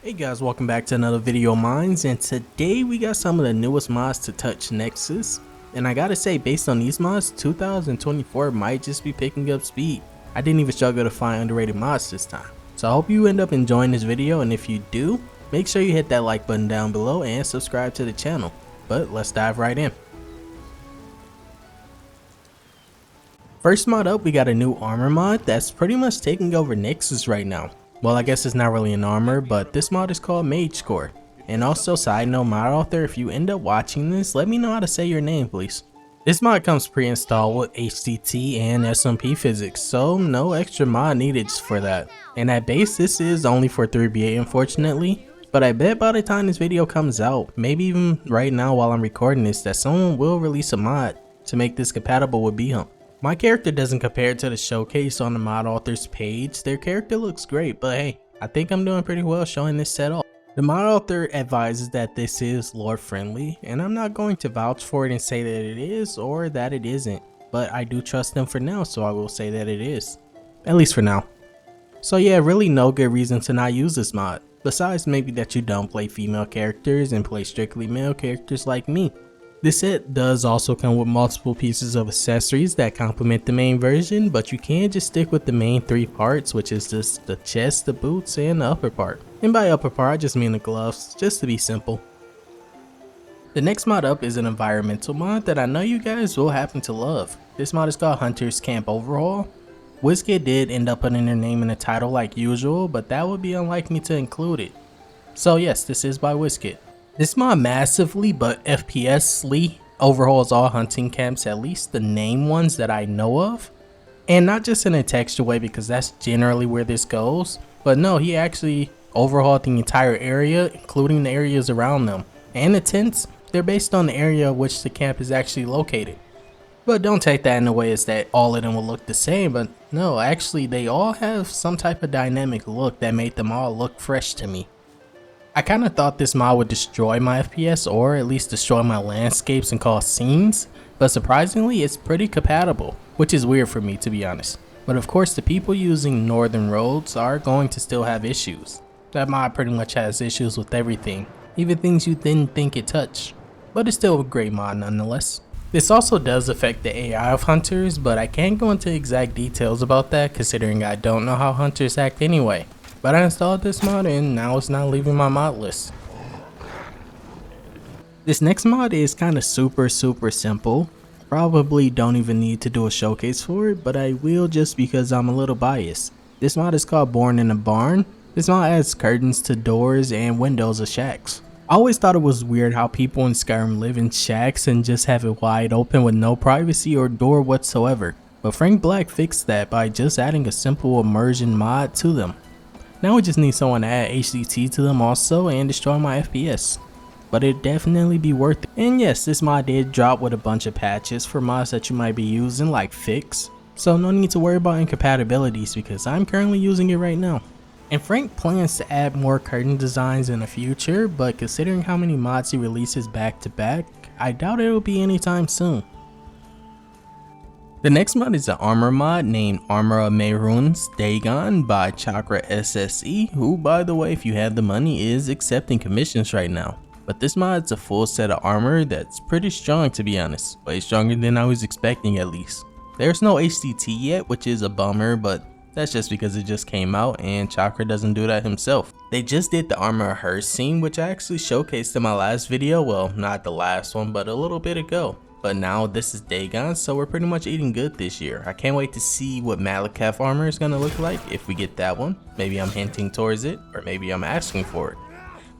Hey guys, welcome back to another video of mine, and today we got some of the newest mods to touch Nexus. And I gotta say, based on these mods, 2024 might just be picking up speed. I didn't even struggle to find underrated mods this time. So I hope you end up enjoying this video, and if you do, make sure you hit that like button down below and subscribe to the channel. But let's dive right in. First mod up, we got a new armor mod that's pretty much taking over Nexus right now. Well, I guess it's not really an armor, but this mod is called Magecore. And also, side note, mod author, if you end up watching this, let me know how to say your name, please. This mod comes pre-installed with HTT and SMP physics, so no extra mod needed for that. And at base, this is only for 3BA unfortunately, but I bet by the time this video comes out, maybe even right now while I'm recording this, that someone will release a mod to make this compatible with B-Hump. My character doesn't compare to the showcase on the mod author's page. Their character looks great, but hey, I think I'm doing pretty well showing this set off. The mod author advises that this is lore friendly, and I'm not going to vouch for it and say that it is or that it isn't, but I do trust them for now, so I will say that it is. At least for now. So yeah, really no good reason to not use this mod, besides maybe that you don't play female characters and play strictly male characters like me. This set does also come with multiple pieces of accessories that complement the main version, but you can just stick with the main three parts, which is just the chest, the boots, and the upper part. And by upper part, I just mean the gloves, just to be simple. The next mod up is an environmental mod that I know you guys will happen to love. This mod is called Hunter's Camp Overhaul. WiZkiD did end up putting their name in the title like usual, but that would be unlike me to include it. So yes, this is by WiZkiD. This mod massively, but FPSly, overhauls all hunting camps, at least the name ones that I know of. And not just in a texture way, because that's generally where this goes, but no, he actually overhauled the entire area, including the areas around them. And the tents, they're based on the area which the camp is actually located. But don't take that in a way as that all of them will look the same, but no, actually they all have some type of dynamic look that made them all look fresh to me. I kinda thought this mod would destroy my FPS, or at least destroy my landscapes and cause scenes, but surprisingly it's pretty compatible, which is weird for me to be honest. But of course the people using northern roads are going to still have issues. That mod pretty much has issues with everything, even things you didn't think it touched. But it's still a great mod nonetheless. This also does affect the AI of hunters, but I can't go into exact details about that considering I don't know how hunters act anyway. But I installed this mod and now it's not leaving my mod list. This next mod is kind of super simple. Probably don't even need to do a showcase for it, but I will just because I'm a little biased. This mod is called Born in a Barn. This mod adds curtains to doors and windows of shacks. I always thought it was weird how people in Skyrim live in shacks and just have it wide open with no privacy or door whatsoever. But Frank Black fixed that by just adding a simple immersion mod to them. Now we just need someone to add HTT to them also and destroy my FPS. But it'd definitely be worth it. And yes, this mod did drop with a bunch of patches for mods that you might be using like Fix. So no need to worry about incompatibilities because I'm currently using it right now. And Frank plans to add more curtain designs in the future, but considering how many mods he releases back to back, I doubt it'll be anytime soon. The next mod is an armor mod named Armor of Mehrunes Dagon by Chakra SSE, who by the way, if you have the money, is accepting commissions right now. But this mod is a full set of armor that's pretty strong to be honest, way stronger than I was expecting at least. There's no HTT yet, which is a bummer, but that's just because it just came out and Chakra doesn't do that himself. They just did the Armor of Her scene, which I actually showcased in my last video, well not the last one, but a little bit ago. But now this is Dagon, so we're pretty much eating good this year. I can't wait to see what Magecore armor is gonna look like if we get that one. Maybe I'm hinting towards it, or maybe I'm asking for it.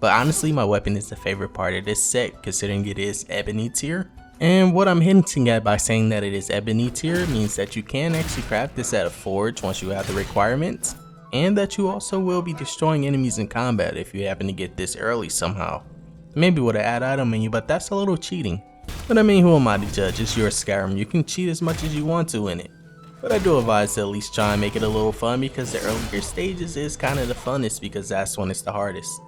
But honestly, my weapon is the favorite part of this set, considering it is ebony tier. And what I'm hinting at by saying that it is ebony tier means that you can actually craft this at a forge once you have the requirements, and that you also will be destroying enemies in combat if you happen to get this early somehow. Maybe with an add item menu, but that's a little cheating. But I mean, who am I to judge? It's your Skyrim, you can cheat as much as you want to in it. But I do advise to at least try and make it a little fun because the earlier stages is kind of the funnest because that's when it's the hardest.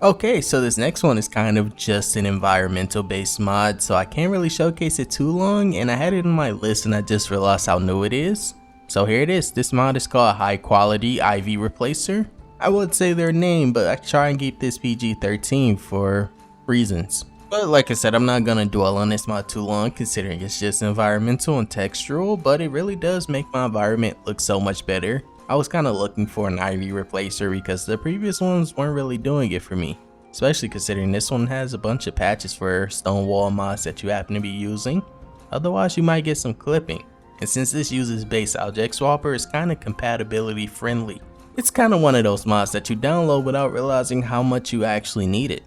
Okay, so this next one is kind of just an environmental based mod, so I can't really showcase it too long, and I had it in my list and I just realized how new it is. So here it is. This mod is called High Quality IV Replacer. I would say their name, but I try and keep this PG-13 for reasons. But like I said, I'm not gonna dwell on this mod too long considering it's just environmental and textural, but it really does make my environment look so much better. I was kind of looking for an ivy replacer because the previous ones weren't really doing it for me. Especially considering this one has a bunch of patches for stone wall mods that you happen to be using. Otherwise you might get some clipping. And since this uses base object swapper, it's kind of compatibility friendly. It's kind of one of those mods that you download without realizing how much you actually need it.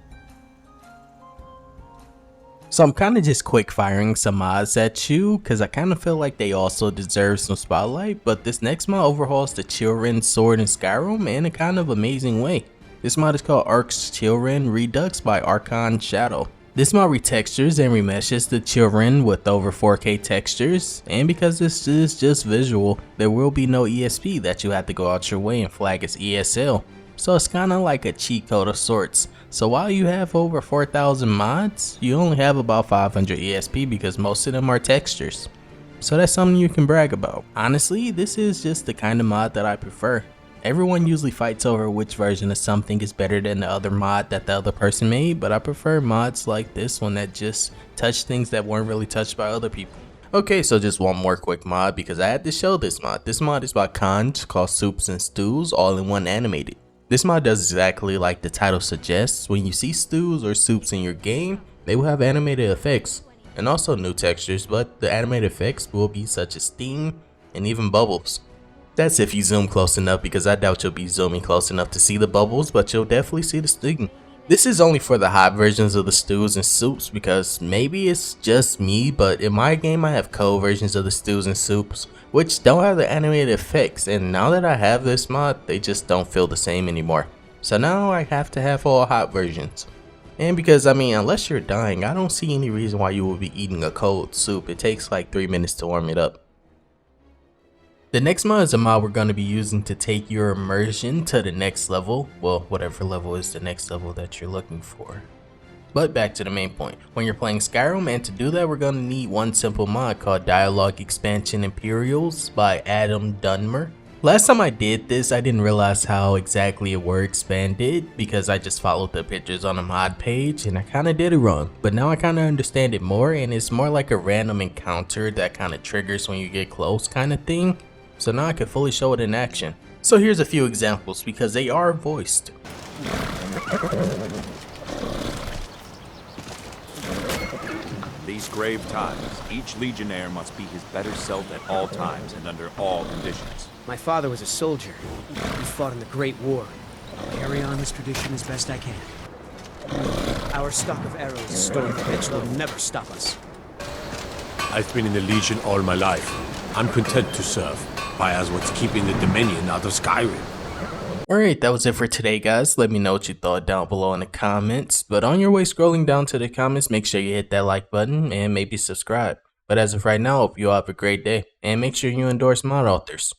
So I'm kind of just quick firing some mods at you because I kind of feel like they also deserve some spotlight, but this next mod overhauls the Chillrend sword in Skyrim in a kind of amazing way. This mod is called Ark's Chillrend Redux by Archon Shadow. This mod retextures and remeshes the Chillrend with over 4K textures, and because this is just visual, there will be no ESP that you have to go out your way and flag as ESL. So it's kinda like a cheat code of sorts. So while you have over 4,000 mods, you only have about 500 ESP because most of them are textures. So that's something you can brag about. Honestly, this is just the kind of mod that I prefer. Everyone usually fights over which version of something is better than the other mod that the other person made, but I prefer mods like this one that just touch things that weren't really touched by other people. Okay, so just one more quick mod because I had to show this mod. This mod is by Kanjs called Soups and Stews all in one animated. This mod does exactly like the title suggests. When you see stews or soups in your game, they will have animated effects and also new textures, but the animated effects will be such as steam and even bubbles. That's if you zoom close enough because I doubt you'll be zooming close enough to see the bubbles, but you'll definitely see the steam. This is only for the hot versions of the stews and soups because maybe it's just me, but in my game I have cold versions of the stews and soups which don't have the animated effects, and now that I have this mod, they just don't feel the same anymore. So now I have to have all hot versions. And because I mean, unless you're dying, I don't see any reason why you would be eating a cold soup. It takes like 3 minutes to warm it up. The next mod is a mod we're going to be using to take your immersion to the next level. Well, whatever level is the next level that you're looking for. But back to the main point. When you're playing Skyrim, and to do that we're going to need one simple mod called Dialogue Expansion Imperials by Adam Dunmer. Last time I did this, I didn't realize how exactly a word expanded because I just followed the pictures on the mod page and I kind of did it wrong. But now I kind of understand it more, and it's more like a random encounter that kind of triggers when you get close kind of thing. So now I can fully show it in action. So here's a few examples because they are voiced. These grave times, each legionnaire must be his better self at all times and under all conditions. My father was a soldier. He fought in the Great War. I'll carry on this tradition as best I can. Our stock of arrows stored in the pits will never stop us. I've been in the Legion all my life. I'm content to serve. Fire's what's keeping the Dominion out of Skyrim. Alright, that was it for today guys. Let me know what you thought down below in the comments. But on your way scrolling down to the comments, make sure you hit that like button and maybe subscribe. But as of right now, I hope you all have a great day. And make sure you endorse mod authors.